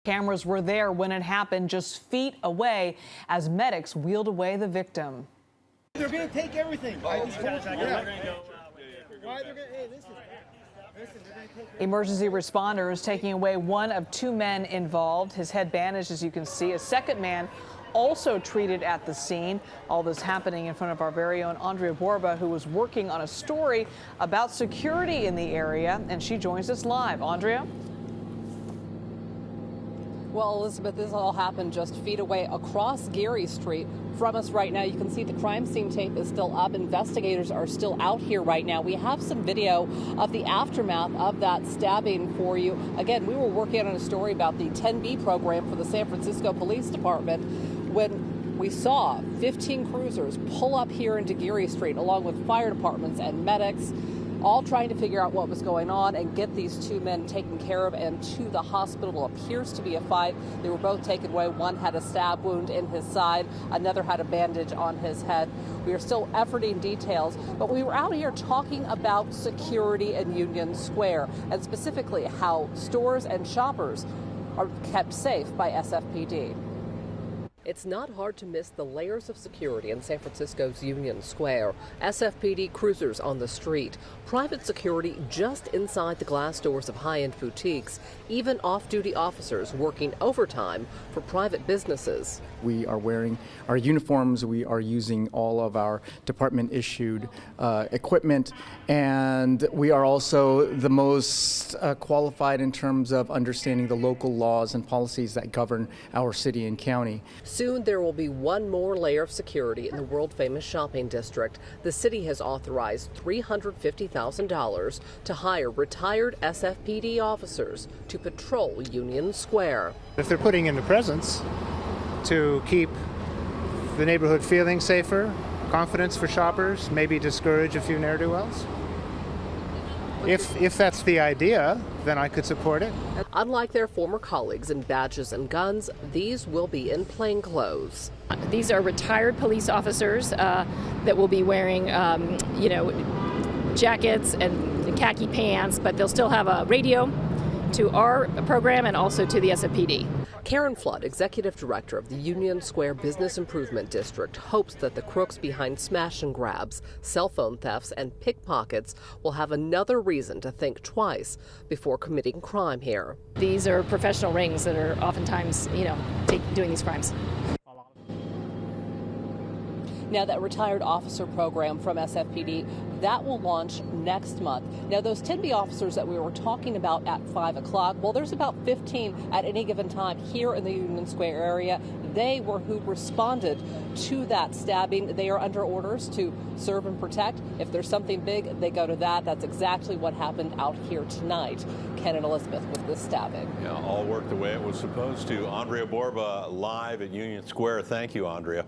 Cameras were there when it happened, just feet away as medics wheeled away the victim. They're going to take everything. I just told you. Emergency responders taking away one of two men involved. His head bandaged, as you can see. A second man also treated at the scene. All this happening in front of our very own Andria Borba, who was working on a story about security in the area, and she joins us live. Andria? Well, Elizabeth, this all happened just feet away across Geary Street from us right now. You can see the crime scene tape is still up. Investigators are still out here right now. We have some video of the aftermath of that stabbing for you. Again, we were working on a story about the 10B program for the San Francisco Police Department when we saw 15 cruisers pull up here into Geary Street along with fire departments and medics, all trying to figure out what was going on and get these two men taken care of and to the hospital. Appears to be a fight. They were both taken away. One had a stab wound in his side. Another had a bandage on his head. We are still efforting details, but we were out here talking about security in Union Square and specifically how stores and shoppers are kept safe by SFPD. It's not hard to miss the layers of security in San Francisco's Union Square. SFPD cruisers on the street, private security just inside the glass doors of high-end boutiques, even off-duty officers working overtime for private businesses. We are wearing our uniforms, we are using all of our department-issued equipment, and we are also the most qualified in terms of understanding the local laws and policies that govern our city and county. Soon there will be one more layer of security in the world-famous shopping district. The city has authorized $350,000 to hire retired SFPD officers to patrol Union Square. If they're putting in the presence to keep the neighborhood feeling safer, confidence for shoppers, maybe discourage a few ne'er-do-wells. If that's the idea, then I could support it. Unlike their former colleagues in badges and guns, these will be in plain clothes. These are retired police officers that will be wearing, jackets and khaki pants, but they'll still have a radio to our program and also to the SFPD. Karen Flood, executive director of the Union Square Business Improvement District, hopes that the crooks behind smash and grabs, cell phone thefts, and pickpockets will have another reason to think twice before committing crime here. These are professional rings that are oftentimes, doing these crimes. Now, that retired officer program from SFPD, that will launch next month. Now, those 10B officers that we were talking about at 5 o'clock, well, there's about 15 at any given time here in the Union Square area. They were who responded to that stabbing. They are under orders to serve and protect. If there's something big, they go to that. That's exactly what happened out here tonight. Ken and Elizabeth with this stabbing. Yeah, all worked the way it was supposed to. Andria Borba live at Union Square. Thank you, Andria.